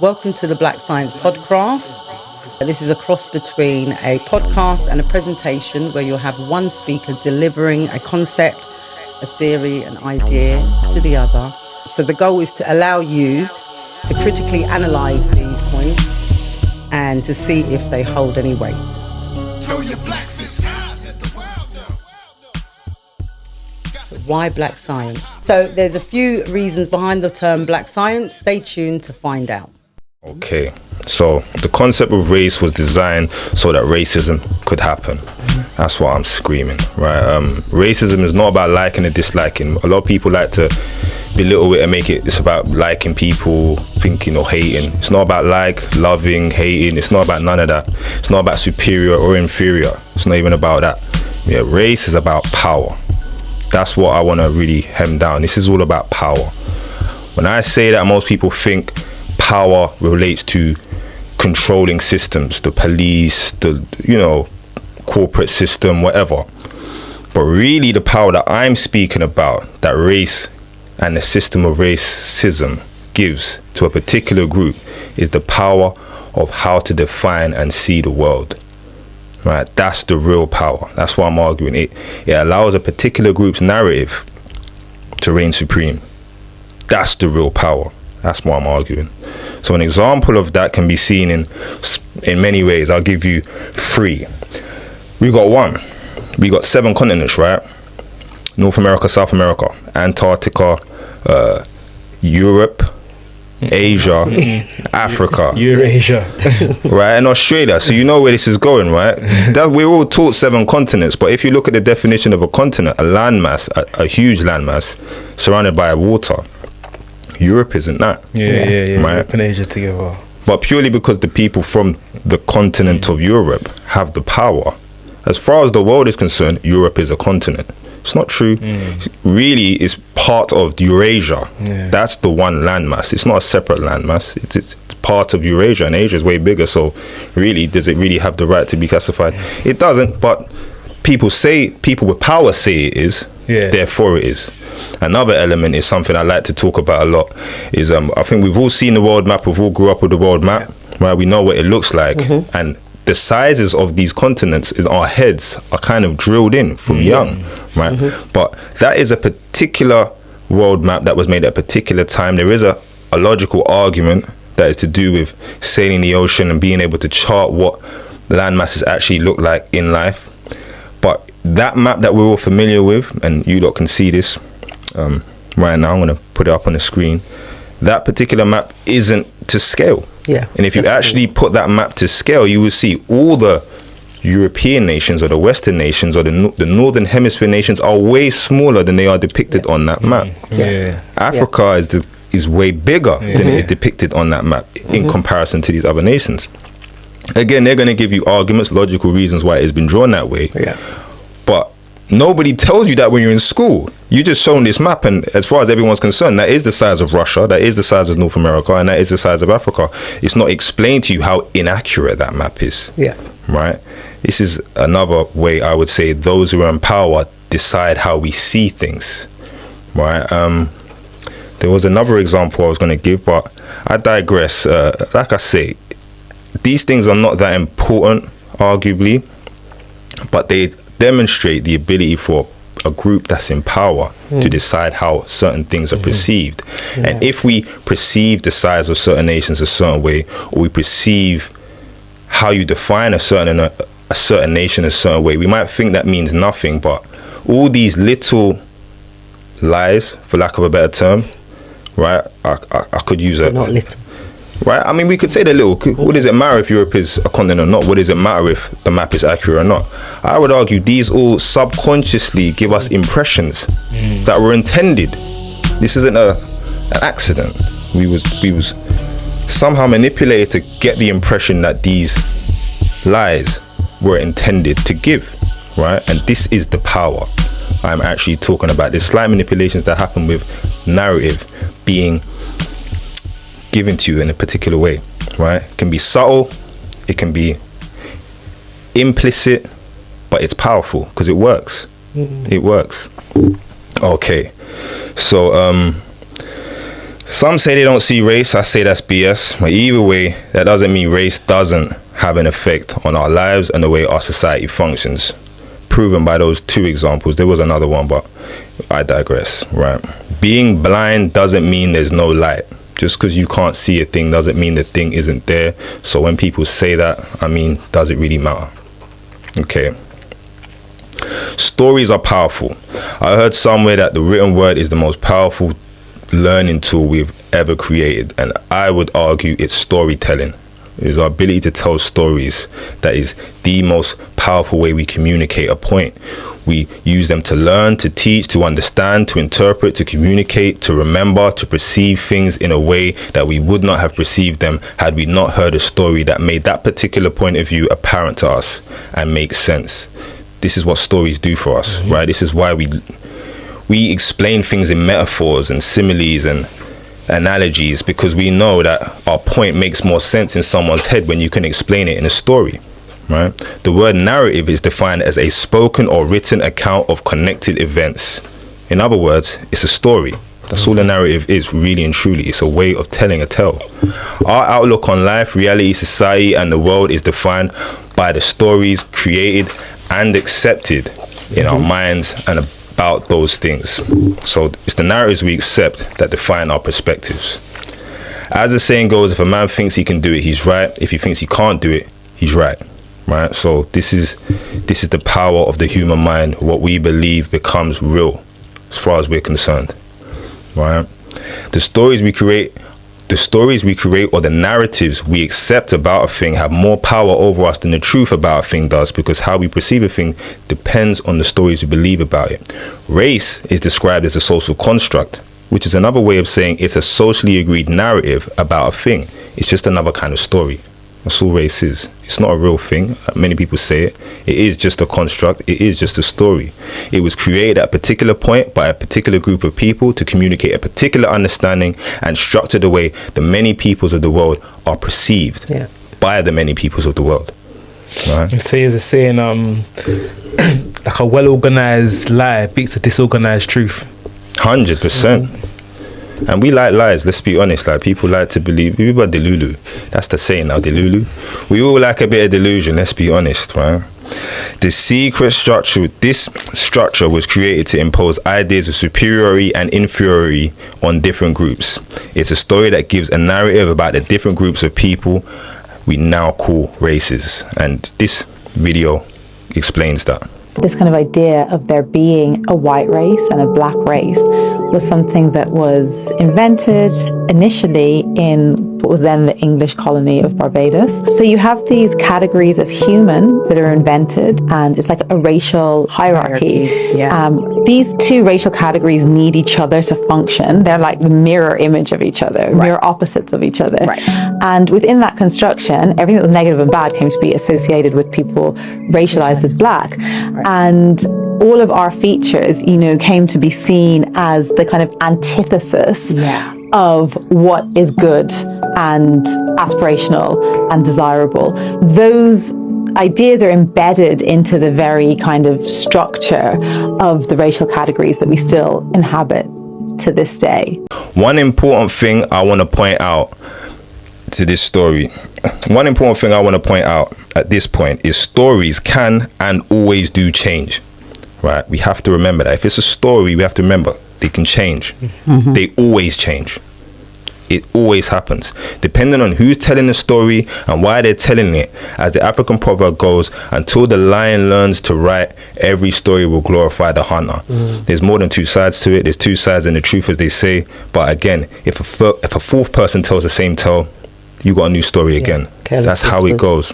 Welcome to the Black Science Podcast. This is a cross between a podcast and a presentation where you'll have one speaker delivering a concept, a theory, an idea to the other. So the goal is to allow you to critically analyse these points and to see if they hold any weight. So why Black Science? So there's a few reasons behind the term Black Science. Stay tuned to find out. Okay, so the concept of race was designed so that racism could happen. That's why I'm screaming, right? Racism is not about liking and disliking. A lot of people like to belittle it and make it's about liking people, thinking or hating. It's not about loving, hating. It's not about none of that. It's not about superior or inferior. It's not even about that. Yeah, race is about power. That's what I want to really hem down. This is all about power. When I say that, most people think power relates to controlling systems, the police, the corporate system, whatever. But really the power that I'm speaking about, that race and the system of racism gives to a particular group, is the power of how to define and see the world. Right? That's the real power. That's why I'm arguing. It allows a particular group's narrative to reign supreme. That's the real power. That's why I'm arguing. So an example of that can be seen in many ways. I'll give you three. We got 7 continents, right? North America, South America, Antarctica, Europe, Asia, Africa, Eurasia, right, and Australia. So you know where this is going, right? That we're all taught 7 continents, but if you look at the definition of a continent, a landmass, a huge landmass surrounded by water, Europe isn't that. Yeah. Right? Europe and Asia together. But purely because the people from the continent of Europe have the power. As far as the world is concerned, Europe is a continent. It's not true. Really, it's part of Eurasia. Yeah. That's the one landmass. It's not a separate landmass. It's part of Eurasia, and Asia is way bigger. So really, does it really have the right to be classified? It doesn't, but people with power say it is. Yeah. Therefore it is. Another element is something I like to talk about a lot is I think we've all seen the world map. We've all grew up with the world map, right? We know what it looks like. And the sizes of these continents in our heads are kind of drilled in from young, right? But that is a particular world map that was made at a particular time. There is a logical argument that is to do with sailing the ocean and being able to chart what land masses actually look like in life. But that map that we're all familiar with, and you lot can see this right now, I'm going to put it up on the screen. That particular map isn't to scale. Yeah. And if you actually put that map to scale, you will see all the European nations or the Western nations or the Northern Hemisphere nations are way smaller than they are depicted on that map. Africa is way bigger than it is depicted on that map in comparison to these other nations. Again, they're going to give you arguments, logical reasons why it's been drawn that way. Yeah. But nobody tells you that when you're in school. You just shown this map, and as far as everyone's concerned, that is the size of Russia, that is the size of North America, and that is the size of Africa. It's not explained to you how inaccurate that map is. Yeah. Right? This is another way I would say those who are in power decide how we see things. Right? There was another example I was going to give, but I digress. Like I say, these things are not that important, arguably, but they demonstrate the ability for a group that's in power to decide how certain things are perceived. And if we perceive the size of certain nations a certain way, or we perceive how you define a certain nation a certain way, we might think that means nothing, but all these little lies, for lack of a better term, right? I could use a... Not little. Right, I mean, we could say they're little. What does it matter if Europe is a continent or not? What does it matter if the map is accurate or not? I would argue these all subconsciously give us impressions that were intended. This isn't an accident. We was somehow manipulated to get the impression that these lies were intended to give, right? And this is the power I'm actually talking about. There's slight manipulations that happen with narrative being given to you in a particular way, right? It can be subtle, it can be implicit, but it's powerful because it works. It works. Okay, so Some say they don't see race. I say that's BS. But either way, that doesn't mean race doesn't have an effect on our lives and the way our society functions. Proven by those two examples. There was another one, but I digress, right? Being blind doesn't mean there's no light. Just because you can't see a thing doesn't mean the thing isn't there. So when people say that, I mean, does it really matter? Okay. Stories are powerful. I heard somewhere that the written word is the most powerful learning tool we've ever created. And I would argue it's storytelling. It is our ability to tell stories that is the most powerful way we communicate a point. We use them to learn, to teach, to understand, to interpret, to communicate, to remember, to perceive things in a way that we would not have perceived them had we not heard a story that made that particular point of view apparent to us and make sense. This is what stories do for us, right? This is why we explain things in metaphors and similes and analogies, because we know that our point makes more sense in someone's head when you can explain it in a story. Right? The word narrative is defined as a spoken or written account of connected events. In other words, it's a story. That's all a narrative is, really and truly. It's a way of telling a tale. Our outlook on life, reality, society, and the world is defined by the stories created and accepted in our minds and about those things. So it's the narratives we accept that define our perspectives. As the saying goes, if a man thinks he can do it, he's right. If he thinks he can't do it, he's right. Right, so this is the power of the human mind. What we believe becomes real, as far as we're concerned. Right, the stories we create, or the narratives we accept about a thing have more power over us than the truth about a thing does, because how we perceive a thing depends on the stories we believe about it. Race is described as a social construct, which is another way of saying it's a socially agreed narrative about a thing. It's just another kind of story. That's all race is. It's not a real thing. Many people say it. It is just a construct. It is just a story. It was created at a particular point by a particular group of people to communicate a particular understanding and structure the way the many peoples of the world are perceived by the many peoples of the world. Right? So as a saying, like a well-organized lie beats a disorganized truth. 100%. And we like lies, let's be honest. Like, people like to believe. People are delulu. That's the saying now, delulu. We all like a bit of delusion, let's be honest, right? This structure was created to impose ideas of superiority and inferiority on different groups. It's a story that gives a narrative about the different groups of people we now call races. And this video explains that. This kind of idea of there being a white race and a black race was something that was invented initially in what was then the English colony of Barbados. So you have these categories of human that are invented, and it's like a racial hierarchy. These two racial categories need each other to function. They're like the mirror image of each other, mirror opposites of each other. And within that construction, everything that was negative and bad came to be associated with people racialized as black. And all of our features, came to be seen as the kind of antithesis of what is good and aspirational and desirable. Those ideas are embedded into the very kind of structure of the racial categories that we still inhabit to this day. One important thing I want to point out to this story, one important thing I want to point out at this point is stories can and always do change. Right? We have to remember that. If it's a story, we have to remember they can change. They always change. It always happens. Depending on who's telling the story and why they're telling it, as the African proverb goes, until the lion learns to write, every story will glorify the hunter. There's more than two sides to it. There's two sides in the truth, as they say. But again, if a fourth person tells the same tale, you got a new story again. That's how it goes.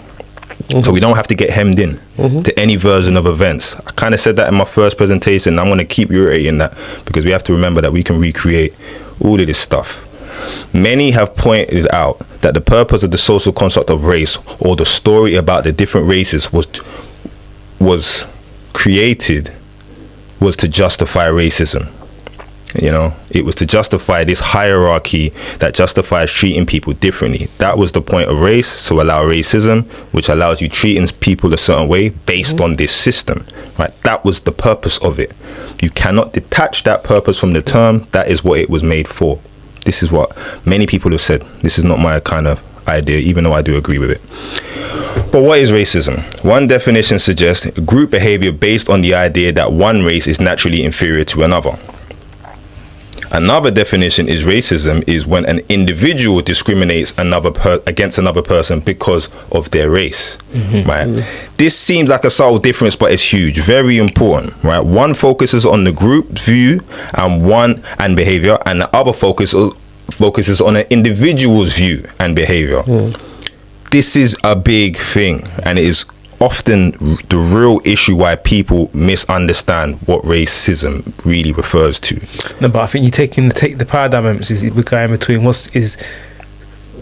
So we don't have to get hemmed in to any version of events. I kind of said that in my first presentation. I'm going to keep reiterating that, because we have to remember that we can recreate all of this stuff. Many have pointed out that the purpose of the social construct of race, or the story about the different races, was created was to justify racism. It was to justify this hierarchy that justifies treating people differently. That was the point of race, to allow racism, which allows you treating people a certain way based on this system. Right? That was the purpose of it. You cannot detach that purpose from the term. That is what it was made for. This is what many people have said. This is not my kind of idea, even though I do agree with it. But what is racism? One definition suggests group behavior based on the idea that one race is naturally inferior to another. Another definition is racism is when an individual discriminates against another person because of their race, right? This seems like a subtle difference, but it's huge, very important, right? One focuses on the group view and behavior, and the other focuses on an individual's view and behavior. This is a big thing, and it is often the real issue why people misunderstand what racism really refers to. No, but I think you take the paradigm emphasis we're going between what is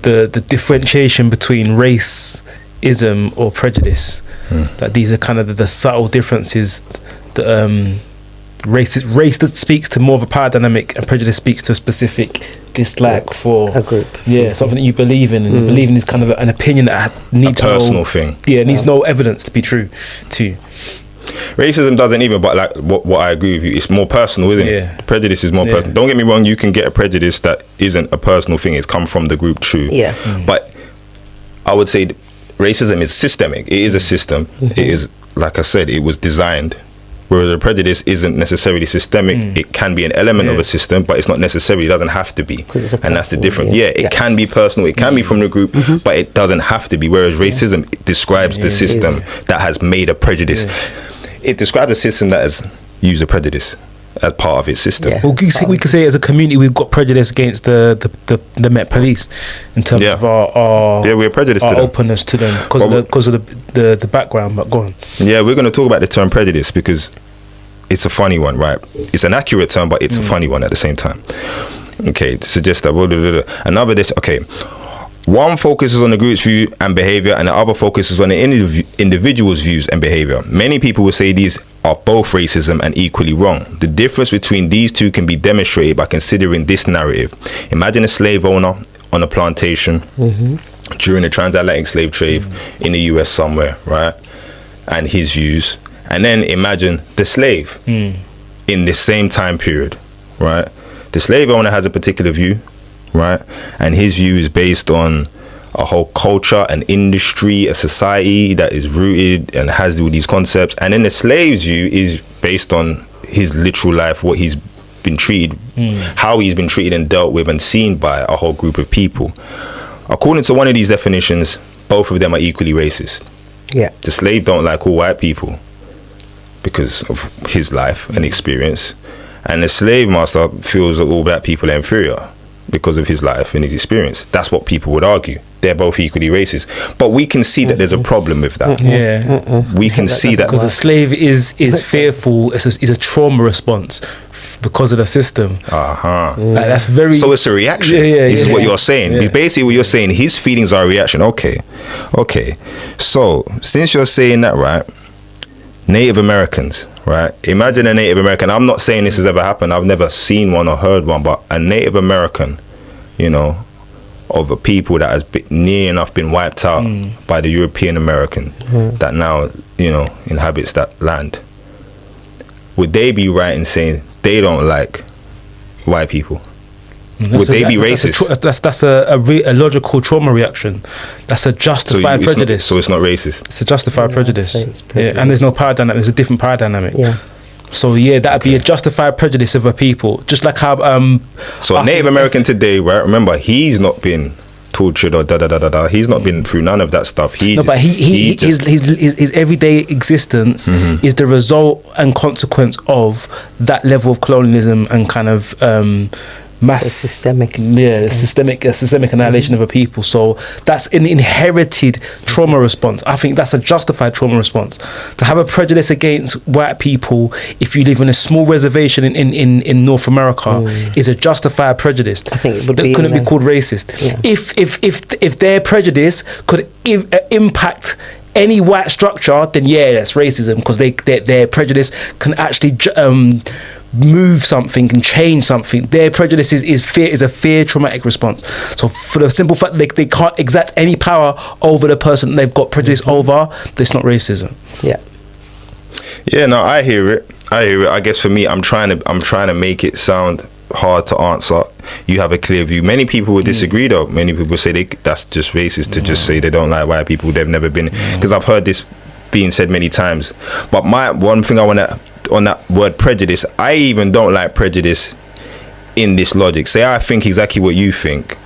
the differentiation between racism or prejudice. That these are kind of the subtle differences. That race that speaks to more of a power dynamic, and prejudice speaks to a specific dislike for a group. Yeah, something that you believe in, and believing is kind of an opinion that needs a personal thing. Yeah, needs no evidence to be true to. Racism doesn't even, but like what I agree with you, it's more personal, isn't it? Prejudice is more personal. Don't get me wrong, you can get a prejudice that isn't a personal thing, it's come from the group, true. But I would say racism is systemic. It is a system. It is, like I said, it was designed. Whereas a prejudice isn't necessarily systemic. It can be an element of a system, but it's not necessarily, it doesn't have to be. And that's the difference. It can be personal, it can be from the group, but it doesn't have to be. Whereas racism describes the system that has made a prejudice. It describes a system that has used a prejudice as part of its system. Well, we could say as a community we've got prejudice against the Met Police in terms of our we're prejudiced to them. Openness to them because of the background. But go on. Yeah, we're going to talk about the term prejudice because it's a funny one, right? It's an accurate term, but it's a funny one at the same time. Okay, to suggest that one focuses on the group's view and behavior, and the other focuses on the individual's views and behavior. Many people will say these are both racism and equally wrong. The difference between these two can be demonstrated by considering this narrative. Imagine a slave owner on a plantation during the transatlantic slave trade in the US somewhere, right? And his views. And then imagine the slave in the same time period, right? The slave owner has a particular view, right? And his view is based on a whole culture, an industry, a society that is rooted and has all these concepts. And then the slave's view is based on his literal life, what he's been treated, how he's been treated and dealt with and seen by a whole group of people. According to one of these definitions, both of them are equally racist. The slave don't like all white people because of his life and experience. And the slave master feels that all black people are inferior because of his life and his experience. That's what people would argue. They're both equally racist. But we can see that there's a problem with that. We can see that. Because a slave is fearful, is a trauma response because of the system. Like that's very... So it's a reaction. This is what you're saying. Basically what you're saying, his feelings are a reaction. Okay. So, since you're saying that, right, Native Americans, right? Imagine a Native American. I'm not saying this has ever happened. I've never seen one or heard one, but a Native American, you know, of a people that has been near enough been wiped out by the European American that now, you know, inhabits that land. Would they be right in saying they don't like white people? Would they be racist? That's a logical trauma reaction. That's a justified prejudice. So it's not racist. It's a justified prejudice. And there's no power dynamic. There's a different power dynamic. So that'd be a justified prejudice of a people. Just like how so a Native American today, right? Remember, he's not been tortured or He's not been through none of that stuff. His everyday existence is the result and consequence of that level of colonialism and kind of systemic annihilation of a people. So that's an inherited trauma response. I think that's a justified trauma response. To have a prejudice against white people if you live in a small reservation in North America is a justified prejudice. I think it would couldn't be called racist. If their prejudice could impact any white structure, then that's racism, because their prejudice can actually move something and change something. Their prejudice is a fear traumatic response. So for the simple fact they can't exact any power over the person they've got prejudice over, that's not racism. No, I hear it. I guess for me, I'm trying to make it sound hard to answer. You have a clear view. Many people would disagree though. Many people say that's just racist to just say they don't like white people. They've never been, because I've heard this being said many times. But my one thing I want to, on that word prejudice, I even don't like prejudice in this logic. Say I think exactly what you think.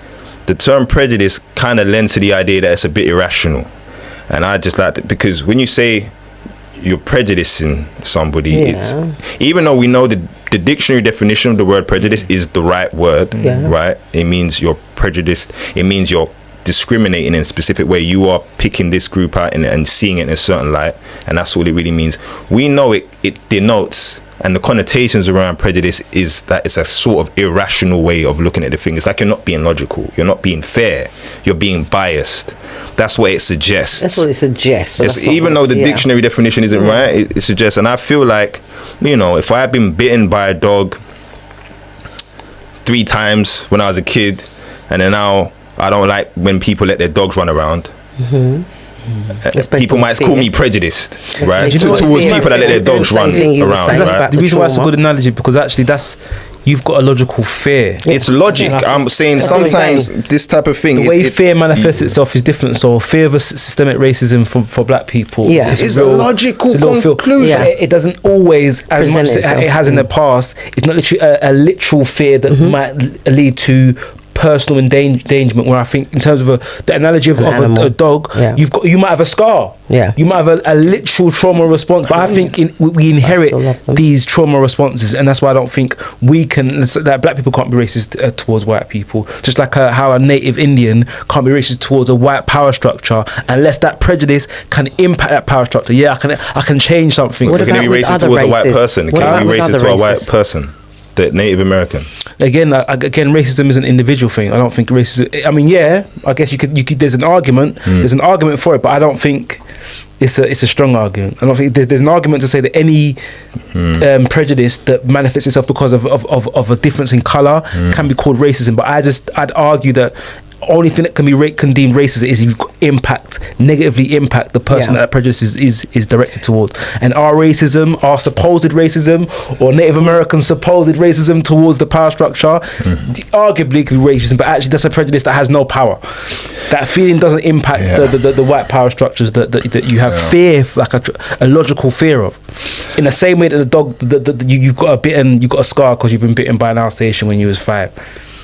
The term prejudice kind of lends to the idea that it's a bit irrational. And I just like it because when you say you're prejudicing somebody, it's, even though we know the dictionary definition of the word prejudice is the right word, right? It means you're prejudiced. It means you're discriminating in a specific way. You are picking this group out and seeing it in a certain light, and that's all it really means. We know it denotes, and the connotations around prejudice is that it's a sort of irrational way of looking at the thing. It's like you're not being logical, you're not being fair, you're being biased. That's what it suggests. That's what it suggests. But even though the dictionary definition isn't right, it suggests. And I feel like, you know, if I had been bitten by a dog 3 times when I was a kid, and then now I don't like when people let their dogs run around. People might call me prejudiced, right? Towards people that let their dogs run around. Right? The reason why it's a good analogy, because actually you've got a logical fear. It's logic. I'm saying sometimes this type of thing, the way fear manifests itself is different. So fear of systemic racism for black people is a logical conclusion. It doesn't always, as much as it has in the past, it's not literally a literal fear that might lead to personal endangerment, where I think in terms of the analogy of a dog, you might have a scar, you might have a literal trauma response, but I think we inherit these trauma responses, and that's why I don't think we can, that black people can't be racist towards white people, just like how a native Indian can't be racist towards a white power structure unless that prejudice can impact that power structure. I can change something. Can you be racist towards a white person? Can you be racist to a white person? The Native American. Again, racism is an individual thing. I don't think racism. I mean, I guess you could. There's an argument. There's an argument for it, but I don't think it's a strong argument. I don't think there's an argument to say that any prejudice that manifests itself because of a difference in color can be called racism. But I'd argue that only thing that can be deemed racist is you negatively impact the person that prejudice is directed towards. And our supposed racism, or Native American supposed racism towards the power structure, arguably could be racism, but actually that's a prejudice that has no power. That feeling doesn't impact the white power structures that you have fear, like a logical fear of. In the same way that the dog, you've got a scar because you've been bitten by an Alsatian when you was 5.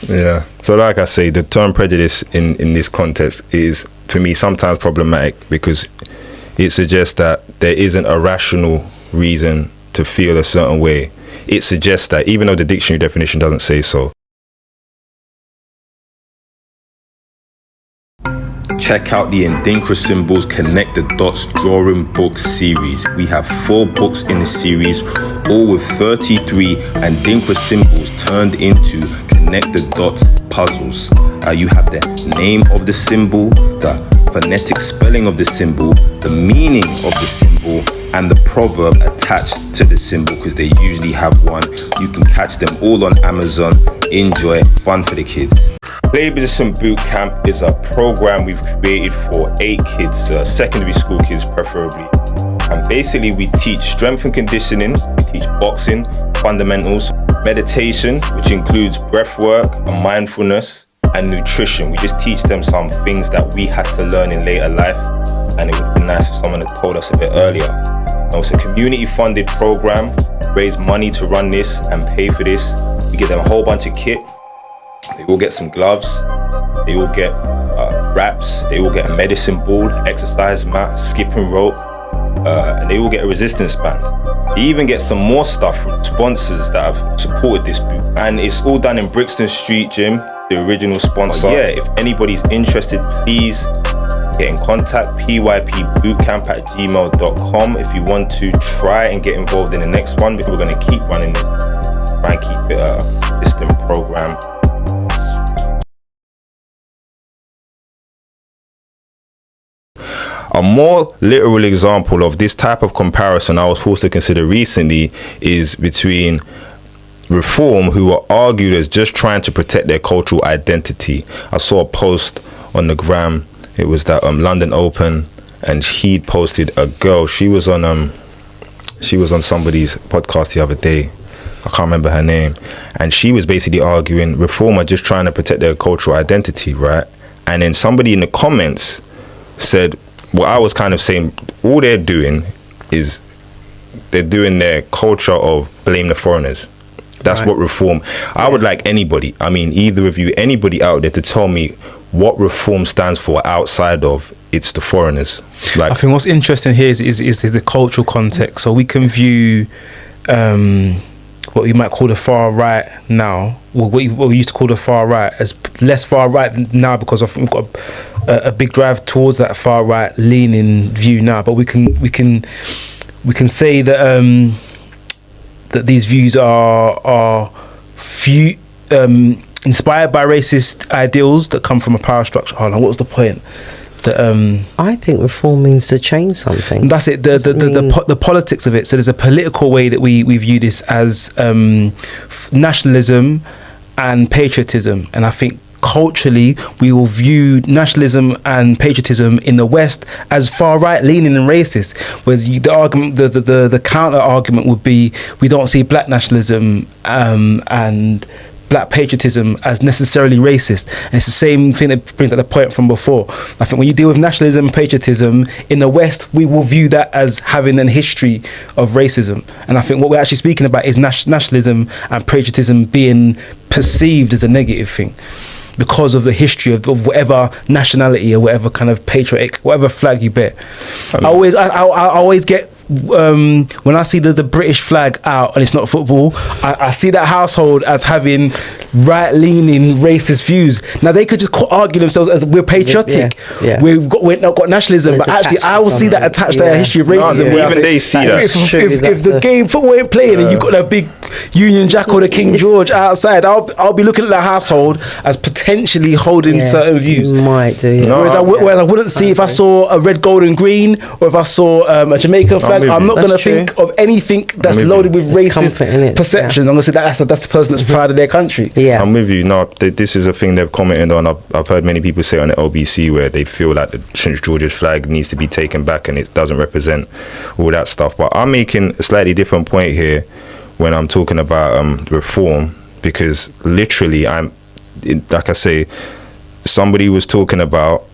Yeah. So like I say, the term prejudice in this context is, to me, sometimes problematic because it suggests that there isn't a rational reason to feel a certain way. It suggests that, even though the dictionary definition doesn't say so. Check out the Ndinkra Symbols Connect the Dots Drawing Book series. We have 4 books in the series, all with 33 Ndinkra symbols turned into Connect the Dots puzzles. You have the name of the symbol, the phonetic spelling of the symbol, the meaning of the symbol, and the proverb attached to the symbol, because they usually have one. You can catch them all on Amazon. Enjoy, fun for the kids. Blackism Boot Camp is a program we've created for 8 kids, secondary school kids preferably. And basically we teach strength and conditioning, we teach boxing, fundamentals, meditation, which includes breath work and mindfulness, and nutrition. We just teach them some things that we had to learn in later life, and it would be nice if someone had told us a bit earlier. Now, it's a community funded program, raise money to run this and pay for this. We give them a whole bunch of kit. They all get some gloves, they all get wraps, they all get a medicine ball, exercise mat, skipping rope, and they all get a resistance band. They even get some more stuff from sponsors that have supported this boot. And it's all done in Brixton Street Gym, the original sponsor. If anybody's interested, please get in contact, pypbootcamp@gmail.com, if you want to try and get involved in the next one, because we're going to keep running this, try and keep it a system program. A more literal example of this type of comparison I was forced to consider recently is between Reform, who were argued as just trying to protect their cultural identity. I saw a post on the gram. It was that London Open, and he'd posted a girl. She was on somebody's podcast the other day, I can't remember her name, and she was basically arguing Reform are just trying to protect their cultural identity, right? And then somebody in the comments said, well, I was kind of saying, all they're doing is they're doing their culture of blame the foreigners. That's what Reform. I would like anybody, I mean, either of you, anybody out there to tell me what Reform stands for outside of it's the foreigners. Like, I think what's interesting here is the cultural context. So we can view what we might call the far right now, what we used to call the far right, as less far right now, because I think we've got a big drive towards that far right leaning view now. But we can say that that these views are few inspired by racist ideals that come from a power structure. Hold on, what was the point? I think Reform means to change something. That's it. The politics of it. So there's a political way that we view this as nationalism and patriotism, and I think culturally we will view nationalism and patriotism in the West as far right leaning and racist, whereas the argument, the counter argument would be we don't see black nationalism and black patriotism as necessarily racist. And it's the same thing that brings up the point from before. I think when you deal with nationalism and patriotism in the West, we will view that as having a history of racism. And I think what we're actually speaking about is nationalism and patriotism being perceived as a negative thing because of the history of whatever nationality or whatever kind of patriotic, whatever flag you bear. I always get when I see the British flag out and it's not football, I see that household as having right-leaning racist views. Now they could just argue themselves as we're patriotic, we've not got nationalism, but actually I will see that attached to their history of racism. Even they see that. If the game football ain't playing and you've got that big Union Jack or the King George outside, I'll be looking at the household as potentially holding certain views. Might do, yeah. Whereas I wouldn't see if I saw a red, gold and green, or if I saw a Jamaican flag. I'm not going to think of anything that's loaded with racist perceptions. I'm going to say that's the person that's proud of their country. Yeah, I'm with you. No, this is a thing they've commented on. I've heard many people say on the LBC where they feel like the St. George's flag needs to be taken back and it doesn't represent all that stuff. But I'm making a slightly different point here when I'm talking about Reform, because literally like I say, somebody was talking about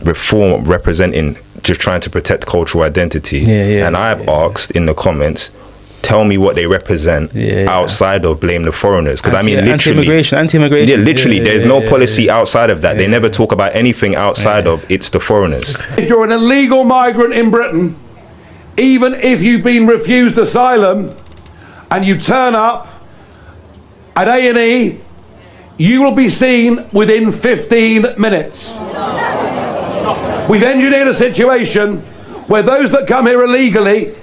Reform representing just trying to protect cultural identity, and I've asked in the comments, tell me what they represent outside of blame the foreigners, because I mean literally anti-immigration, literally there's no policy outside of that. They never talk about anything outside of it's the foreigners. If you're an illegal migrant in Britain, even if you've been refused asylum and you turn up at A&E, you will be seen within 15 minutes. We've engineered a situation where those that come here illegally,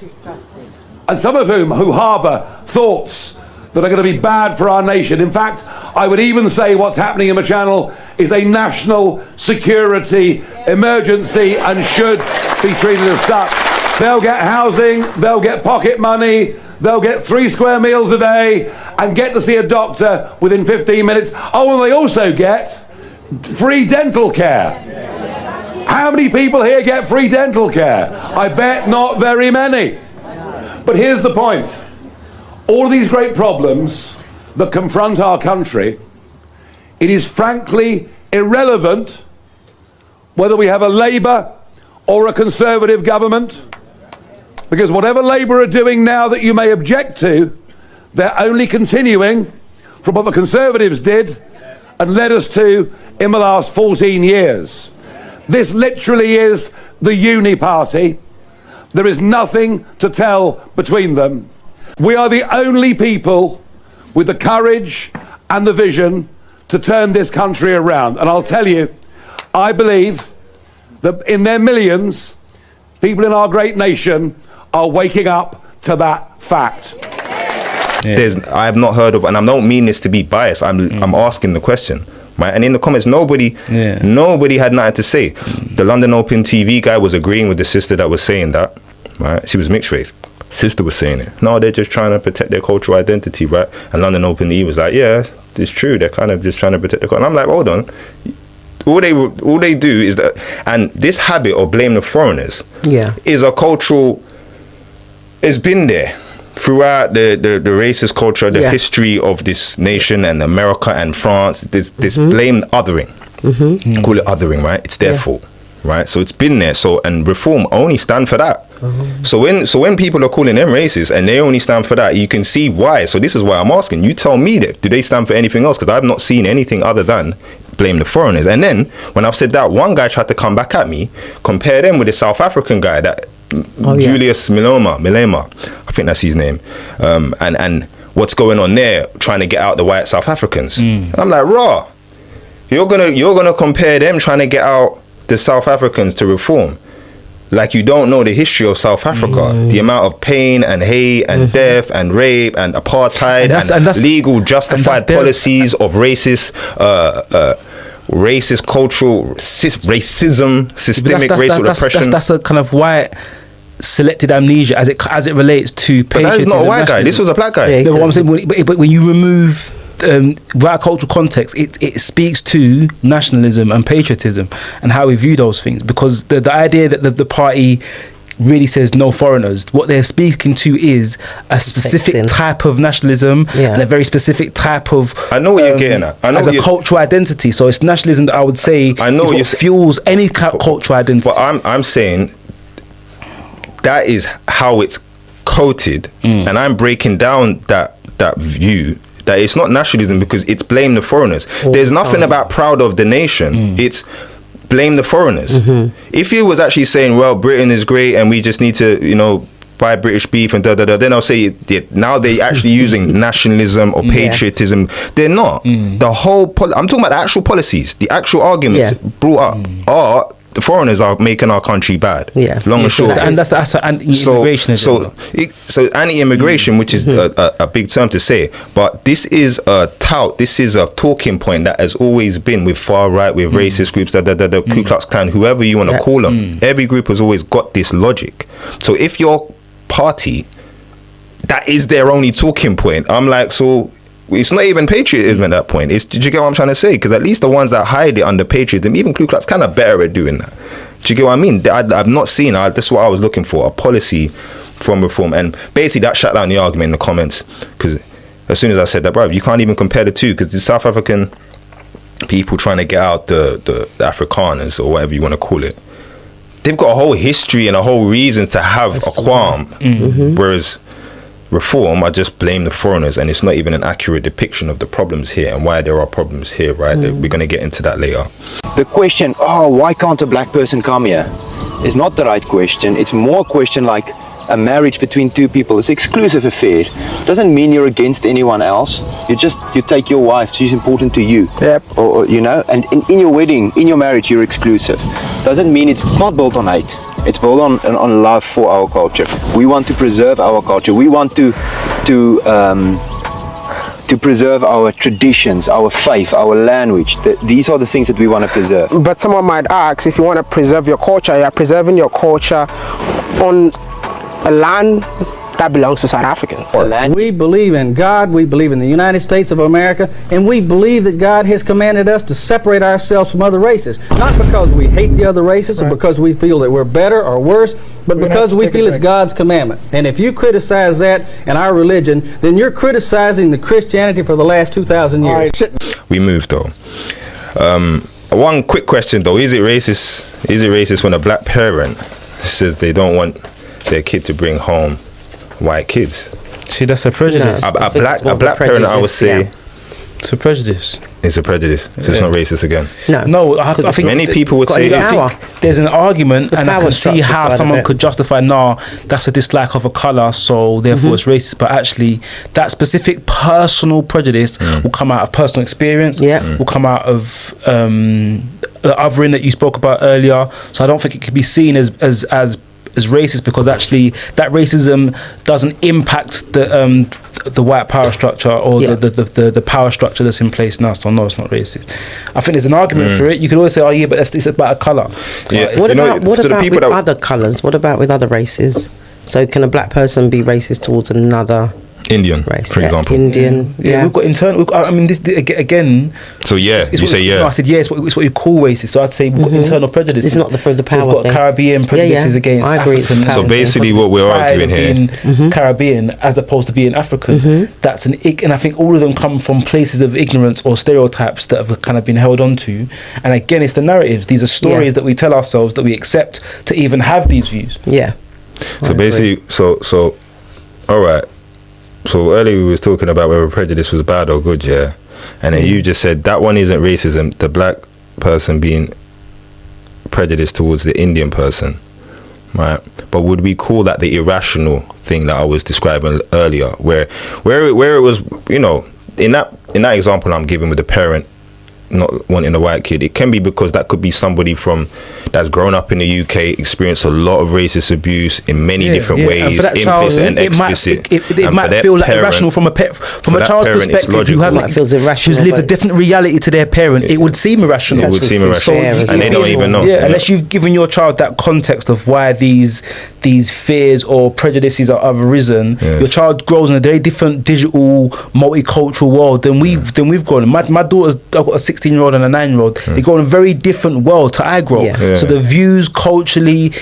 and some of whom who harbour thoughts that are going to be bad for our nation. In fact, I would even say what's happening in the Channel is a national security emergency and should be treated as such. They'll get housing, they'll get pocket money, they'll get 3 square meals a day and get to see a doctor within 15 minutes. Oh, and they also get free dental care. How many people here get free dental care? I bet not very many. But here's the point. All of these great problems that confront our country, it is frankly irrelevant whether we have a Labour or a Conservative government, because whatever Labour are doing now that you may object to, they're only continuing from what the Conservatives did and led us to in the last 14 years. This literally is the uni party. There is nothing to tell between them. We are the only people with the courage and the vision to turn this country around. And I'll tell you, I believe that in their millions, people in our great nation are waking up to that fact. I have not heard of, and I don't mean this to be biased, I'm asking the question. Right? And in the comments, nobody had nothing to say. The London Open TV guy was agreeing with the sister that was saying that. Right? She was mixed race. Sister was saying it. No, they're just trying to protect their cultural identity, right? And London Open TV was like, yeah, it's true. They're kind of just trying to protect their culture. And I'm like, hold on. All they do is that, and this habit of blame the foreigners is a cultural, it's been there. throughout the racist culture, the history of this nation and America and France, this blamed othering. Call it othering, right? It's their fault, right? So it's been there. So, and reform only stand for that. So when people are calling them racist and they only stand for that, you can see why. So this is why I'm asking you. Tell me that, do they stand for anything else? Because I've not seen anything other than blame the foreigners. And then when I've said that, one guy tried to come back at me, compare them with the South African guy that Julius Malema, I think that's his name, and what's going on there, trying to get out the white South Africans. And I'm like, raw. You're gonna compare them trying to get out the South Africans to reform, like you don't know the history of South Africa, the amount of pain and hate and death and rape and apartheid and legal justified policies of racist cultural racism, systemic racial oppression. That's a kind of white selected amnesia as it relates to patriotism. But that is not a white guy. This was a black guy. Yeah, no, what I'm saying, but when you remove without cultural context, it speaks to nationalism and patriotism and how we view those things. Because the idea that the party really says no foreigners, what they're speaking to is a specific type of nationalism and a very specific type of I know what you're getting at. I know as a cultural identity. So it's nationalism that I would say I know what fuels any cultural identity. But I'm saying that is how it's quoted, and I'm breaking down that view that it's not nationalism because it's blame the foreigners. There's nothing about proud of the nation. It's blame the foreigners. If you was actually saying, well, Britain is great and we just need to, buy British beef and then I'll say now they're actually using nationalism or patriotism. They're not. The whole I'm talking about the actual policies, the actual arguments brought up are the foreigners are making our country bad. Long and short. And that's anti-immigration. So anti-immigration, which is a big term to say, but this is a this is a talking point that has always been with far right, with racist groups, the Ku Klux Klan, whoever you want to call them. Every group has always got this logic. So if your party, that is their only talking point, I'm like, so it's not even patriotism at that point. Do you get what I'm trying to say? Because at least the ones that hide it under patriotism, even Ku Klux Klan are better at doing that. Do you get what I mean? I've not seen, that's what I was looking for, a policy from reform. And basically that shut down the argument in the comments. Because as soon as I said that, bro, you can't even compare the two. Because the South African people trying to get out the Afrikaners, or whatever you want to call it, they've got a whole history and a whole reasons to have a qualm. Whereas reform, I just blame the foreigners, and it's not even an accurate depiction of the problems here and why there are problems here, right? We're going to get into that later. The question, why can't a black person come here, is not the right question. It's more a question like a marriage between two people. It's an exclusive affair. Doesn't mean you're against anyone else. You take your wife, she's important to you. Or and in your wedding, in your marriage, you're exclusive. Doesn't mean it's not built on hate. It's built on love for our culture. We want to preserve our culture. We want to preserve our traditions, our faith, our language. These are the things that we want to preserve. But someone might ask, if you want to preserve your culture, you're preserving your culture on a land that belongs to South Africans. We believe in God, we believe in the United States of America, and we believe that God has commanded us to separate ourselves from other races. Not because we hate the other races or because we feel that we're better or worse, but because we feel it's God's commandment. And if you criticize that and our religion, then you're criticizing the Christianity for the last 2,000 years. We moved though. One quick question though, is it racist when a black parent says they don't want their kid to bring home white kids? See, that's a prejudice. A black parent, I would say, it's a prejudice. It's a prejudice. So it's not racist again. No. I think many people would say there's an argument, and I can see how someone could justify, that's a dislike of a colour, so therefore it's racist. But actually, that specific personal prejudice will come out of personal experience. Will come out of the othering that you spoke about earlier. So I don't think it could be seen as racist, because actually that racism doesn't impact the white power structure or the power structure that's in place now. So no, it's not racist. I think there's an argument for it. You can always say, but it's about a colour. What about with other colours? What about with other races? So can a black person be racist towards another Indian race, for example. Indian, Yeah, we've got internal. I mean, this again. So yeah, it's you say yeah. No, I said yes. It's what you call racist. So I'd say we've got internal prejudice. It's not the power So we've got thing. Caribbean prejudices against I agree, it's the African. power So basically, what we're Pride arguing of here. being Caribbean as opposed to being African. That's and I think all of them come from places of ignorance or stereotypes that have kind of been held onto. And again, it's the narratives. These are stories that we tell ourselves that we accept to even have these views. Yeah. So basically, so all right. So earlier we was talking about whether prejudice was bad or good, yeah, and then you just said that one isn't racism. The black person being prejudiced towards the Indian person, right? But would we call that the irrational thing that I was describing earlier, where it was, you know, in that example I'm giving with the parent not wanting a white kid, it can be because that could be somebody that's grown up in the UK, experienced a lot of racist abuse in many different ways, implicit and explicit. It might feel like irrational from a child's perspective who's lived a different reality to their parent. It would seem irrational. It would seem irrational, and they don't even know. Yeah, unless you've given your child that context of why these fears or prejudices have arisen. Your child grows in a very different digital, multicultural world than we've grown. My daughter's, I've got a 16-year-old and a 9-year-old. They grow in a very different world to I grow. So the views culturally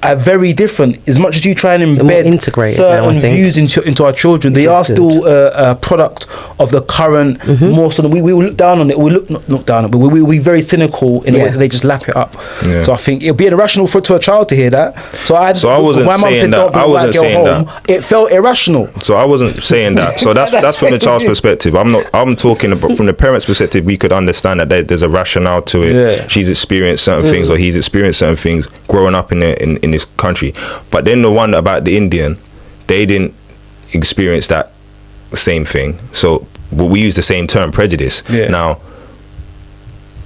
are very different. As much as you try and embed certain views into our children, they are still a product of the current. More so than we will look down on it. We look down on it, but we'll be very cynical in the way that they just lap it up. So I think it'll be irrational to a child to hear that. So I wasn't saying that. I wasn't saying that. It felt irrational. So I wasn't saying that. So that's from the child's perspective. I'm talking about from the parent's perspective. We could understand that there's a rationale to it. She's experienced certain things, or he's experienced certain things growing up in this country. But then the one about the Indian, they didn't experience that same thing. So we use the same term, prejudice. Now,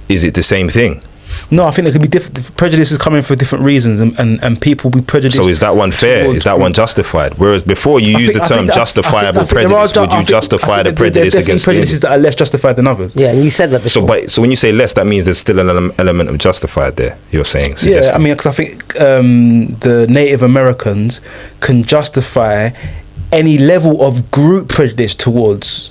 is it the same thing? No, I think there could be different prejudices coming for different reasons, and people be prejudiced. So is that one fair? Is that one justified? Whereas before you used the term justifiable prejudice, would you justify the prejudice against prejudices that are less justified than others? Yeah, and you said that before. So when you say less, that means there's still an element of justified there. You're saying? Yeah, I mean, because I think the Native Americans can justify any level of group prejudice towards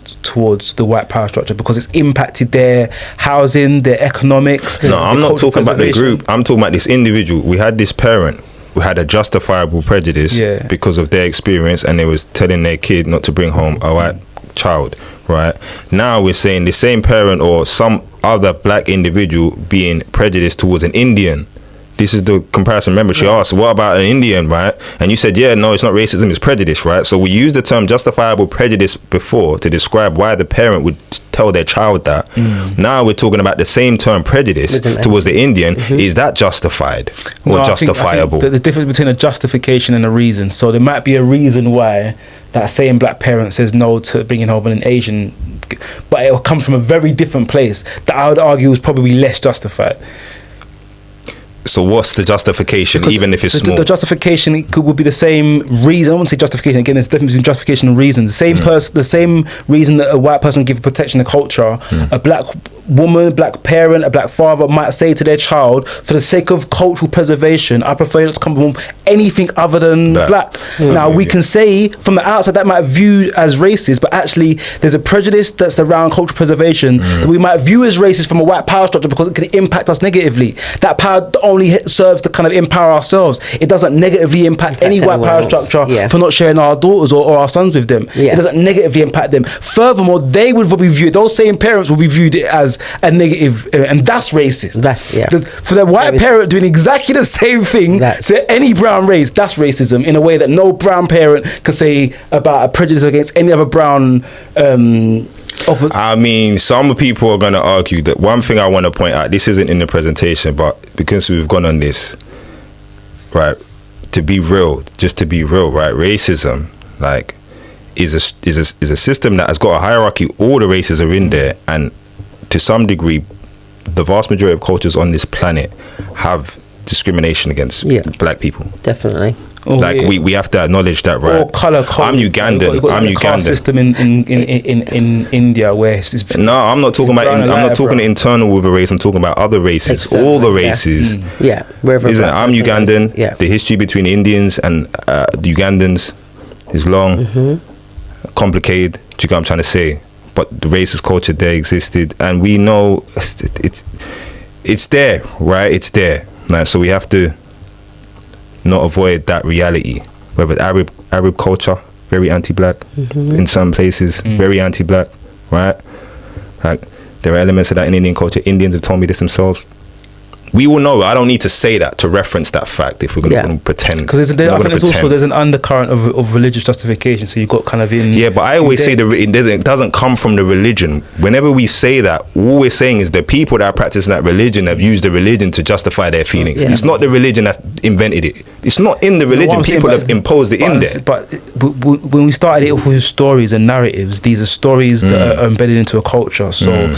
the white power structure because it's impacted their housing, their economics. No, I'm not talking about the group. I'm talking about this individual. We had this parent who had a justifiable prejudice because of their experience, and they was telling their kid not to bring home a white child, right? Now we're saying the same parent or some other black individual being prejudiced towards an Indian. This is the comparison. Remember, she asked, what about an Indian, right? And you said, yeah, no, it's not racism, it's prejudice, right? So we used the term justifiable prejudice before to describe why the parent would tell their child that. Now we're talking about the same term, prejudice, towards the Indian. Is that justified or justifiable? I think the difference between a justification and a reason. So there might be a reason why that same black parent says no to bringing home an Asian, but it will come from a very different place that I would argue is probably less justified. So what's the justification, because even if it's small? The justification would be the same reason. I wouldn't say justification. Again, there's a difference between justification and reason. The same reason that a white person would give protection to culture, a black woman, black parent, a black father might say to their child, for the sake of cultural preservation, I prefer not to come home anything other than black. Now, we can say from the outside that might be viewed as racist, but actually there's a prejudice that's around cultural preservation that we might view as racist from a white power structure because it can impact us negatively. That power only serves to kind of empower ourselves. It doesn't negatively impact any white power structure for not sharing our daughters or our sons with them. It doesn't negatively impact them. Furthermore, they would be viewed, those same parents will be viewed as a negative, and that's racist. For the white parent doing exactly the same thing to any brown race, that's racism in a way that no brown parent can say about a prejudice against any other brown. I mean, some people are going to argue that one thing I want to point out, this isn't in the presentation, but because we've gone on this, right, to be real, right, racism, like, is a system that has got a hierarchy. All the races are in there, and to some degree, the vast majority of cultures on this planet have discrimination against black people. Definitely. We have to acknowledge that, right? Or color code. I'm Ugandan. I'm Ugandan. System in India where it's no, I'm not talking about. I'm not talking internal with a race. I'm talking about other races. External, all the races. Wherever. Isn't it? I'm Ugandan. The history between Indians and the Ugandans is long. complicated. Do you get what I'm trying to say? But the racist culture there existed, and we know it's there, right? It's there. Like, so we have to not avoid that reality. Whether Arab culture, very anti-black, in some places, very anti-black, right? Like, there are elements of that in Indian culture. Indians have told me this themselves. We will know. I don't need to say that to reference that fact if we're going to pretend. Because I think there's an undercurrent of religious justification. So you've got kind of in... Yeah, but I always say it doesn't come from the religion. Whenever we say that, all we're saying is the people that are practicing that religion have used the religion to justify their feelings. Yeah. It's not the religion that invented it. It's not in the religion. People have imposed it in there. But when we started it off with stories and narratives, these are stories that are embedded into a culture. So...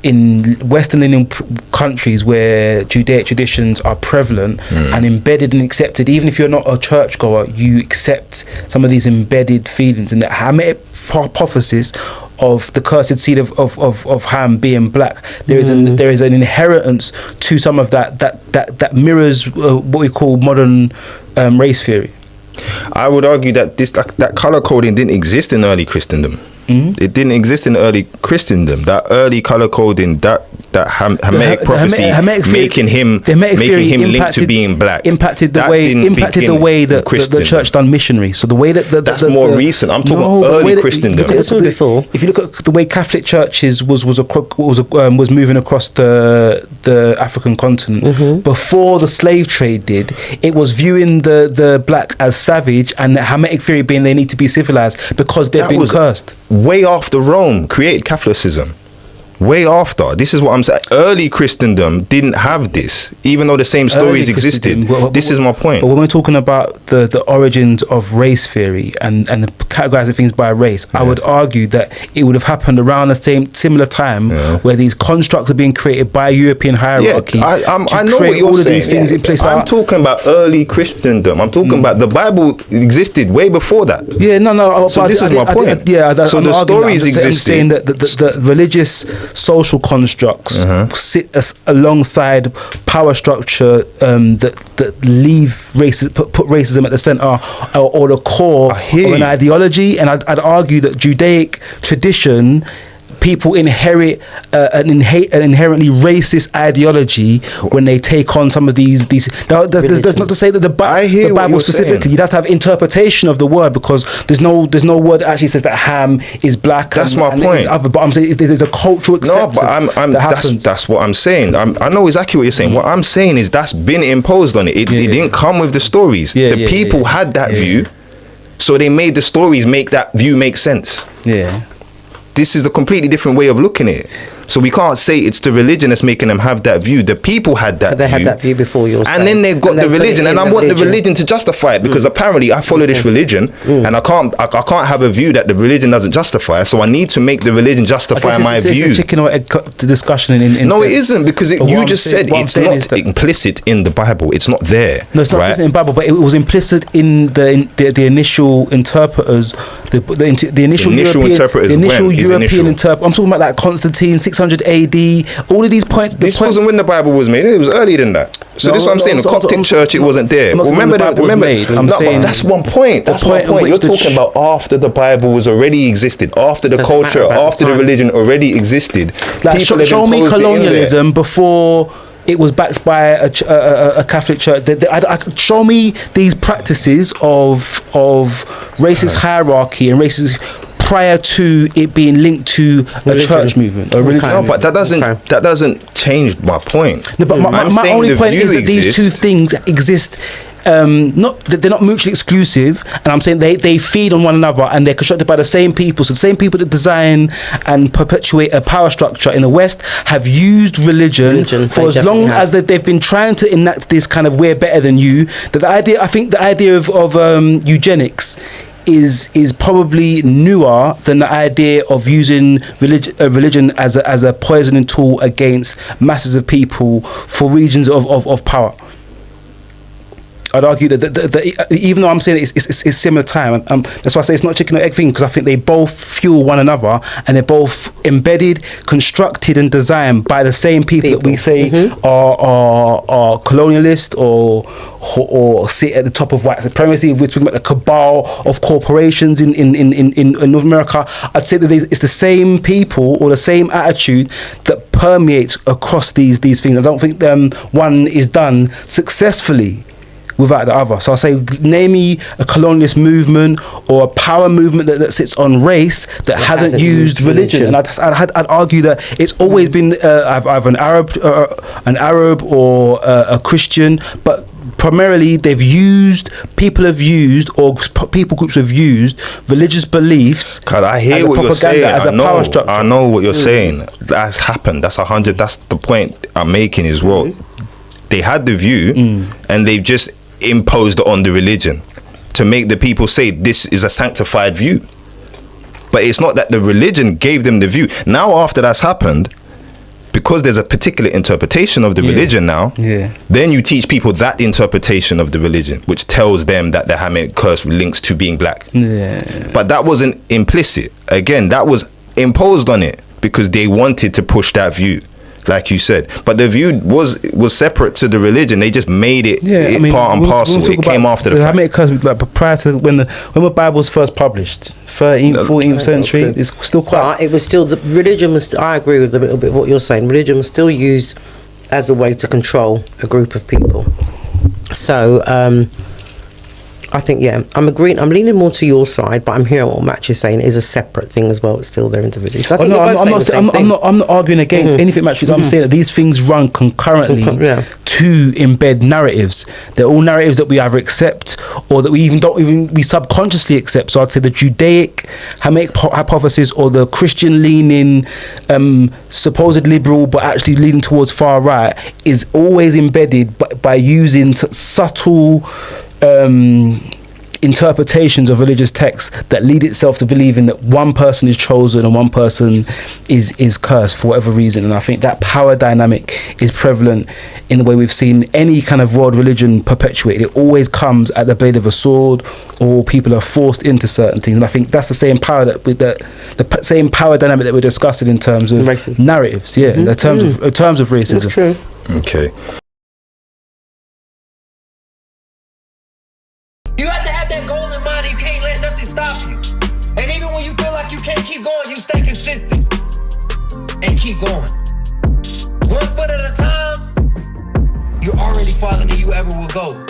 in Western Indian countries where Judaic traditions are prevalent and embedded and accepted, even if you're not a churchgoer, you accept some of these embedded feelings. And the Hamitic hypothesis of the cursed seed of Ham being black, there is an inheritance to some of that mirrors what we call modern race theory. I would argue that that color coding didn't exist in early Christendom. It didn't exist in early Christendom. That early color coding, that Hamitic prophecy, making him linked to being black, impacted the way that the church done missionary. So the way that's more recent. I'm talking about early Christendom. If you look at the way Catholic churches was moving across the African continent before the slave trade did, it was viewing the black as savage, and the Hamitic theory being they need to be civilized because they've been cursed. Way after Rome created Catholicism. Way after. This is what I'm saying. Early Christendom didn't have this, even though the same stories existed. This is my point. But when we're talking about the origins of race theory and the categorizing things by race, I would argue that it would have happened around the similar time where these constructs are being created by European hierarchy. I know what you're saying. These things in place. I'm talking about early Christendom. I'm talking about the Bible existed way before that. Yeah, no. So this is my point. So the stories existed. I'm saying that the religious social constructs sit alongside power structure that leave put racism at the center or the core of an ideology. And I'd argue that Judaic tradition, people inherit an inherently racist ideology when they take on some of these. That's not to say that the Bible specifically. You'd have to have interpretation of the word, because there's no word that actually says that Ham is black. That's my point. But I'm saying there's a cultural acceptance. No, but that's what I'm saying. I know exactly what you're saying. What I'm saying is that's been imposed on it. It didn't come with the stories. The people had that view, so they made the stories make that view make sense. Yeah. This is a completely different way of looking at it. So we can't say it's the religion that's making them have that view. The people had that view. They had that view before yours. And then they've got the religion. And I want the religion to justify it, because apparently I follow this religion and I can't have a view that the religion doesn't justify. So I need to make the religion justify my view. It's a chicken or egg discussion. No, it isn't, because you just said it's not implicit in the Bible. It's not there. No, it's not implicit in the Bible, but it was implicit in the initial interpreters, the initial European interpreters. I'm talking about like Constantine, 600 AD, all of these points. This wasn't when the Bible was made. It was earlier than that. So this is what I'm saying. The Coptic church, it wasn't there. Remember, but that's one point. That's one point. You're talking about after the Bible was already existed, after the culture, after the religion already existed. Like, show me colonialism before it was backed by a Catholic church. Show me these practices of racist hierarchy and racist prior to it being linked to a church movement. No, but that doesn't change my point. No, but my only point is that these two things exist. They're not mutually exclusive, and I'm saying they feed on one another, and they're constructed by the same people. So the same people that design and perpetuate a power structure in the West have used religion for as long as they've been trying to enact this kind of "we're better than you." The idea of eugenics is probably newer than the idea of using religion as a poisoning tool against masses of people for regions of power. I'd argue that even though I'm saying it's similar time, that's why I say it's not chicken or egg thing, because I think they both fuel one another, and they're both embedded, constructed, and designed by the same people. That we say are colonialist or sit at the top of white supremacy. If we're talking about the cabal of corporations in North America, I'd say that it's the same people or the same attitude that permeates across these things. I don't think one is done successfully without the other. So I'll say, name me a colonialist movement or a power movement that sits on race that hasn't used religion. And I'd argue that it's always been either an Arab or a Christian, but primarily people groups have used religious beliefs. I hear what you're saying. I know what you're saying. That's happened. That's the point I'm making as well. They had the view and they've just imposed it on the religion to make the people say this is a sanctified view. But it's not that the religion gave them the view. Now after that's happened, because there's a particular interpretation of the religion now, then you teach people that interpretation of the religion, which tells them that the Hamitic curse links to being black. But that wasn't implicit. Again, that was imposed on it because they wanted to push that view, like you said. But the view was separate to the religion. They just made it part and parcel. It came after the fact. Hamitic curse, like prior to when the Bible was first published, 13th, 14th century, it's still quite. It was still, the religion was, I agree with a little bit what you're saying. Religion was still used as a way to control a group of people. So, I think, I'm agreeing. I'm leaning more to your side, but I'm hearing what Matt is saying is a separate thing as well. It's still there individually. So I think I'm not arguing against anything Matt is. I'm saying that these things run concurrently to embed narratives. They're all narratives that we either accept or that we subconsciously accept. So I'd say the Judaic Hamitic hypothesis or the Christian leaning, supposed liberal but actually leaning towards far right is always embedded by using subtle interpretations of religious texts that lead itself to believing that one person is chosen and one person is cursed for whatever reason. And I think that power dynamic is prevalent in the way we've seen any kind of world religion perpetuate. It always comes at the blade of a sword, or people are forced into certain things. And I think that's the same power the same power dynamic that we're discussing in terms of racism. Narratives, in terms of racism. That's true. Okay. You have to have that goal in mind. You can't let nothing stop you. And even when you feel like you can't keep going, you stay consistent and keep going. 1 foot at a time, you're already farther than you ever will go.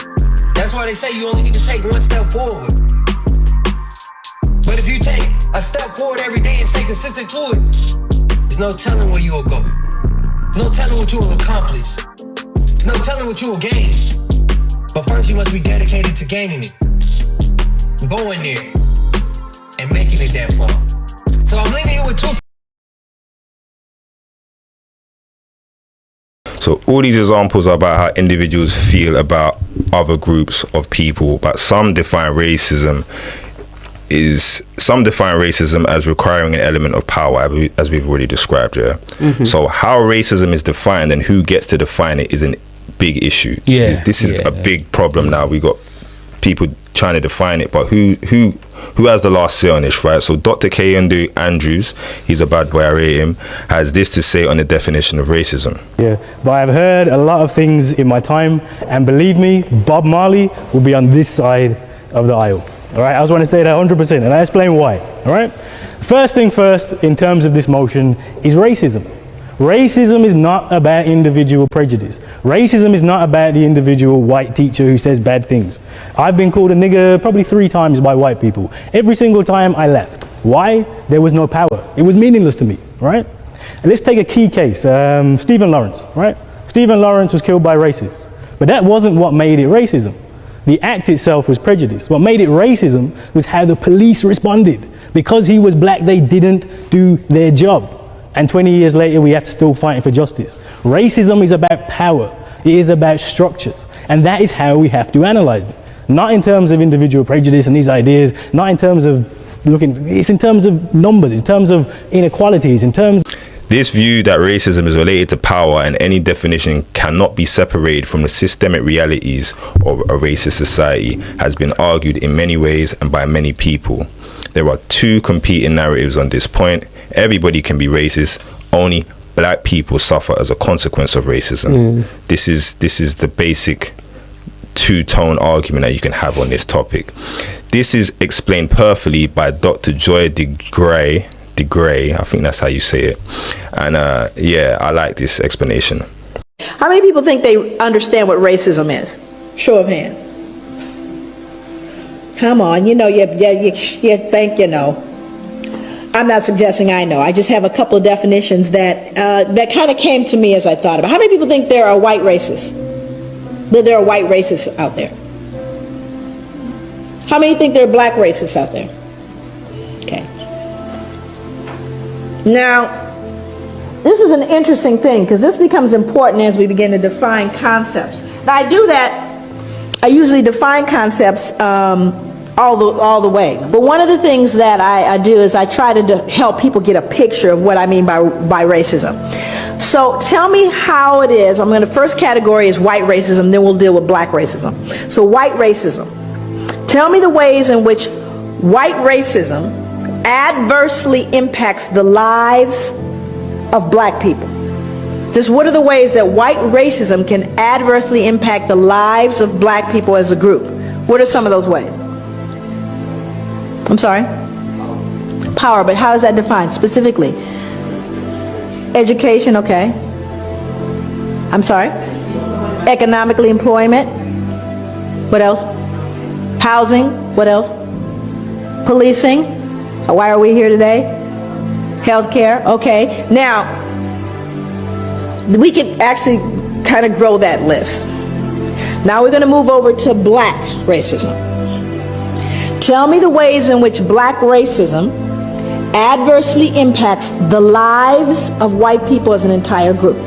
That's why they say you only need to take 1 step forward. But if you take a step forward every day and stay consistent to it, there's no telling where you'll go. There's no telling what you will accomplish. There's no telling what you will gain. But first you must be dedicated to gaining it, going there, and making it that far. So I'm leaving you with 2. So all these examples are about how individuals feel about other groups of people, but some define racism as requiring an element of power, as we've already described. So how racism is defined and who gets to define it is an big issue. This is a big problem now. We got people trying to define it, but who has the last say on this, right? So Dr. Kayode Andrews, he's a bad boy, I rate him, has this to say on the definition of racism. But I've heard a lot of things in my time, and believe me, Bob Marley will be on this side of the aisle. All right, I just want to say that 100%, and I explain why. All right, first thing first, in terms of this motion, is racism. Racism is not about individual prejudice. Racism is not about the individual white teacher who says bad things. I've been called a nigger probably 3 times by white people. Every single time I left. Why? There was no power. It was meaningless to me, right? And let's take a key case, Stephen Lawrence, right? Stephen Lawrence was killed by racists, but that wasn't what made it racism. The act itself was prejudice. What made it racism was how the police responded. Because he was black, they didn't do their job. And 20 years later, we have to still fight for justice. Racism is about power. It is about structures. And that is how we have to analyze it. Not in terms of individual prejudice and these ideas, not in terms of it's in terms of numbers, in terms of inequalities, in terms... This view that racism is related to power and any definition cannot be separated from the systemic realities of a racist society has been argued in many ways and by many people. There are two competing narratives on this point. Everybody can be racist, only black people suffer as a consequence of racism. This is the basic two-tone argument that you can have on this topic. This is explained perfectly by Dr. Joy DeGray, I think that's how you say it. And I like this explanation. How many people think they understand what racism is? Show of hands. Come on, you think you know. I'm not suggesting I know. I just have a couple of definitions that kind of came to me as I thought about. How many people think there are white racists? That there are white racists out there? How many think there are black racists out there? Okay. Now, this is an interesting thing because this becomes important as we begin to define concepts. Now, I do that. I usually define concepts all the way. But one of the things that I do is I try to help people get a picture of what I mean by racism. So tell me how it is. The first category is white racism, then we'll deal with black racism. So white racism. Tell me the ways in which white racism adversely impacts the lives of black people. Just what are the ways that white racism can adversely impact the lives of black people as a group? What are some of those ways? I'm sorry? Power, but how is that defined specifically? Education, okay. I'm sorry? Economically, employment. What else? Housing, what else? Policing. Why are we here today? Healthcare, okay. Now, we can actually kind of grow that list. Now we're going to move over to black racism. Tell me the ways in which black racism adversely impacts the lives of white people as an entire group.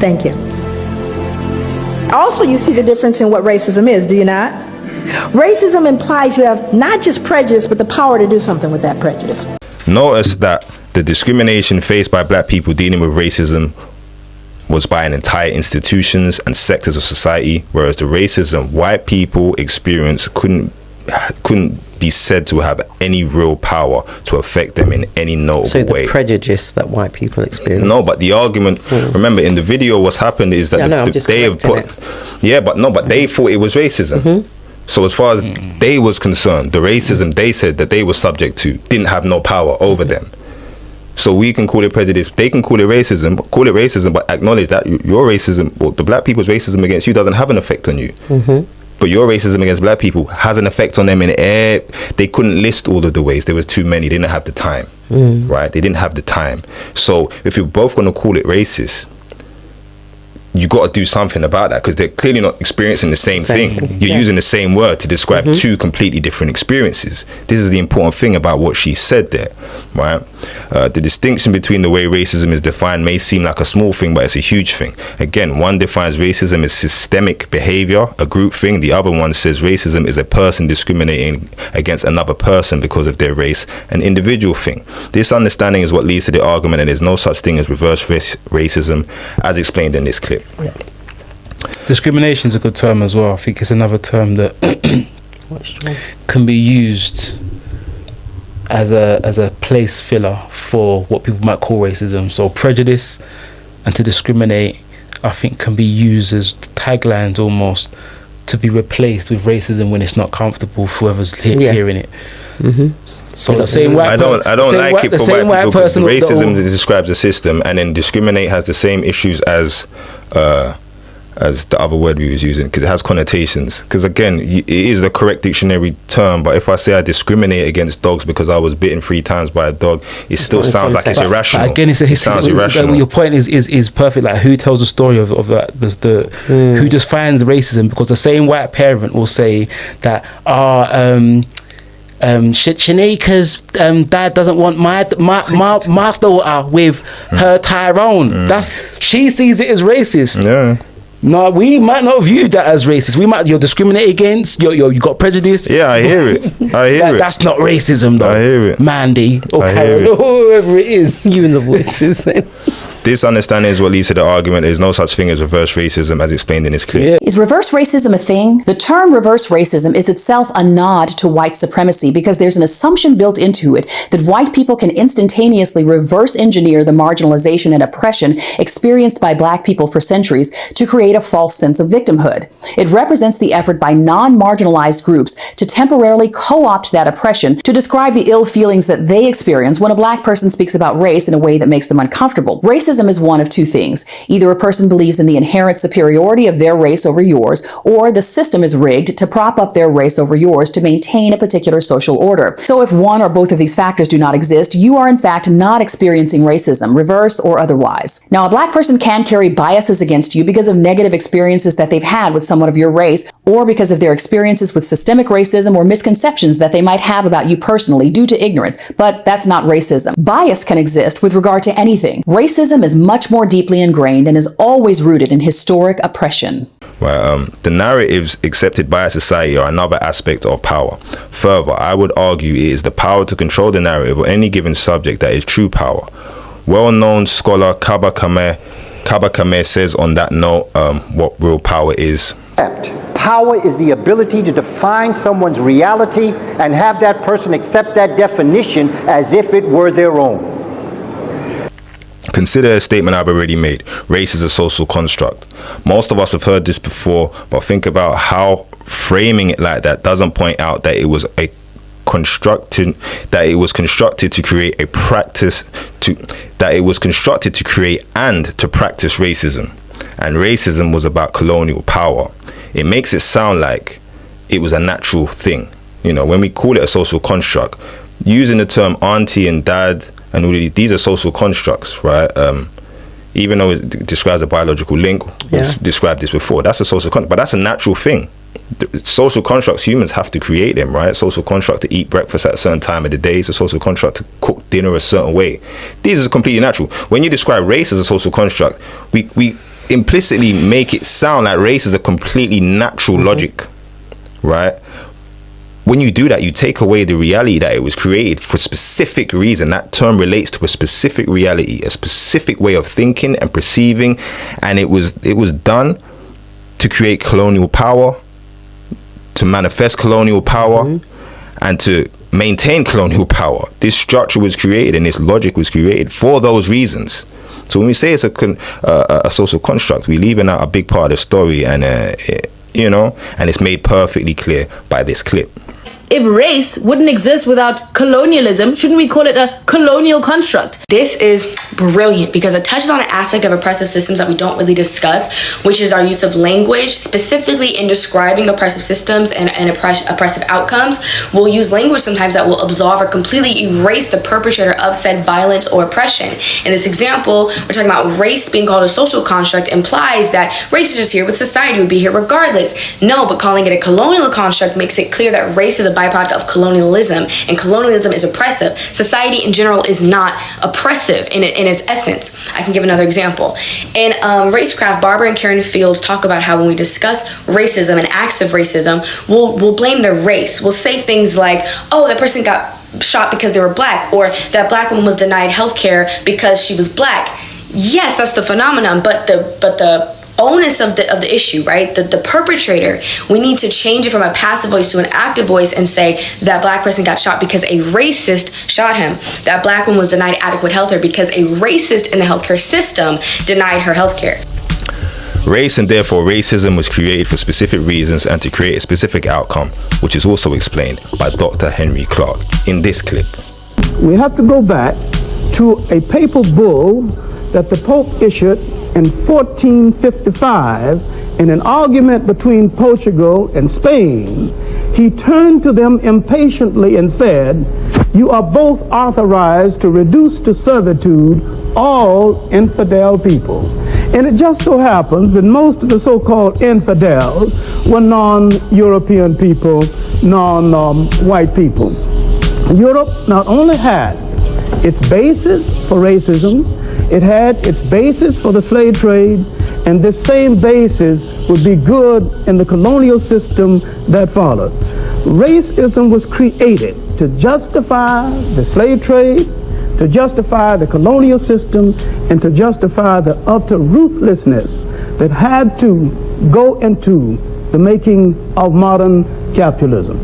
Thank you. Also, you see the difference in what racism is, do you not? Racism implies you have not just prejudice, but the power to do something with that prejudice. Notice that the discrimination faced by black people dealing with racism was by an entire institutions and sectors of society, whereas the racism white people experience couldn't be said to have any real power to affect them in any notable way. So the prejudice that white people experience. No, but the argument, remember in the video, what's happened is that they have put, but they thought it was racism. So as far as they was concerned, the racism they said that they were subject to didn't have no power over them. So we can call it prejudice. They can call it racism, but acknowledge that your racism, or the black people's racism against you, doesn't have an effect on you. But your racism against black people has an effect on them in air. They couldn't list all of the ways. There was too many. They didn't have the time, right? They didn't have the time. So if you're both going to call it racist, you got to do something about that, because they're clearly not experiencing the same thing. You're using the same word to describe two completely different experiences. This is the important thing about what she said there, right? The distinction between the way racism is defined may seem like a small thing, but it's a huge thing. Again, one defines racism as systemic behavior, a group thing. The other one says racism is a person discriminating against another person because of their race, an individual thing. This understanding is what leads to the argument that there's no such thing as reverse racism, as explained in this clip. Discrimination is a good term as well. I think it's another term that can be used as a place filler for what people might call racism. So prejudice and to discriminate, I think, can be used as taglines almost to be replaced with racism when it's not comfortable for whoever's hearing it. So the same white I don't like it for white people, because racism describes a system, and then discriminate has the same issues as the other word we was using, because it has connotations. Because again, it is the correct dictionary term, but if I say I discriminate against dogs because I was bitten 3 times by a dog, it still sounds like it's irrational. Again, it sounds irrational. Your point is perfect. Like, who tells the story of that? Who just finds racism? Because the same white parent will say that Shanika's dad doesn't want my daughter with her Tyrone. She sees it as racist. No, we might not view that as racist. You're discriminated against. You got prejudice. Yeah, I hear it. I hear it. That's not racism, though. I hear it. Mandy or Carol, whoever it is. You and the voices then. This understanding is what leads to the argument there's no such thing as reverse racism as explained in this clip. Yeah. Is reverse racism a thing? The term reverse racism is itself a nod to white supremacy because there's an assumption built into it that white people can instantaneously reverse engineer the marginalization and oppression experienced by black people for centuries to create a false sense of victimhood. It represents the effort by non-marginalized groups to temporarily co-opt that oppression to describe the ill feelings that they experience when a black person speaks about race in a way that makes them uncomfortable. Racism is one of two things. Either a person believes in the inherent superiority of their race over yours, or the system is rigged to prop up their race over yours to maintain a particular social order. So if one or both of these factors do not exist, you are in fact not experiencing racism, reverse or otherwise. Now, a black person can carry biases against you because of negative experiences that they've had with someone of your race, or because of their experiences with systemic racism or misconceptions that they might have about you personally due to ignorance, but that's not racism. Bias can exist with regard to anything. Racism is much more deeply ingrained and is always rooted in historic oppression. Well, the narratives accepted by a society are another aspect of power. Further, I would argue it is the power to control the narrative or any given subject that is true power. Well-known scholar Kaba Kameh says on that note what real power is. Power is the ability to define someone's reality and have that person accept that definition as if it were their own. Consider a statement I've already made. Race is a social construct. Most of us have heard this before, but think about how framing it like that doesn't point out that it was constructed to create a practice that it was constructed to create and to practice racism. And racism was about colonial power. It makes it sound like it was a natural thing. You know, when we call it a social construct, using the term auntie and dad and all these are social constructs, right? Even though it describes a biological link, we've described this before, that's a social construct, but that's a natural thing. Social constructs, humans have to create them, right? Social construct to eat breakfast at a certain time of the day, it's a social construct to cook dinner a certain way. These are completely natural. When you describe race as a social construct, we implicitly make it sound like race is a completely natural logic, right? When you do that, you take away the reality that it was created for a specific reason. That term relates to a specific reality, a specific way of thinking and perceiving, and it was done to create colonial power, to manifest colonial power, and to maintain colonial power. This structure was created and this logic was created for those reasons. So when we say it's a social construct, we're leaving out a big part of the story, and and it's made perfectly clear by this clip. If race wouldn't exist without colonialism, shouldn't we call it a colonial construct? This is brilliant because it touches on an aspect of oppressive systems that we don't really discuss, which is our use of language, specifically in describing oppressive systems and oppressive outcomes. We'll use language sometimes that will absolve or completely erase the perpetrator of said violence or oppression. In this example, we're talking about race being called a social construct implies that race is just here, but society would be here regardless. No, but calling it a colonial construct makes it clear that race is a byproduct of colonialism, and colonialism is oppressive. Society in general is not oppressive in its essence. I can give another example. In Racecraft, Barbara and Karen Fields talk about how when we discuss racism and acts of racism, we'll blame their race. We'll say things like, oh, that person got shot because they were black, or that black woman was denied health care because she was black. Yes, that's the phenomenon, but the onus of the issue, right? The perpetrator, we need to change it from a passive voice to an active voice and say that black person got shot because a racist shot him. That black woman was denied adequate health care because a racist in the healthcare system denied her health care. Race and therefore racism was created for specific reasons and to create a specific outcome, which is also explained by Dr. Henry Clark in this clip. We have to go back to a papal bull that the Pope issued in 1455 in an argument between Portugal and Spain. He turned to them impatiently and said, "You are both authorized to reduce to servitude all infidel people." And it just so happens that most of the so-called infidels were non-European people, non-white people. Europe not only had its basis for racism, it had its basis for the slave trade, And this same basis would be good in the colonial system that followed. Racism was created to justify the slave trade, to justify the colonial system, and to justify the utter ruthlessness that had to go into the making of modern capitalism.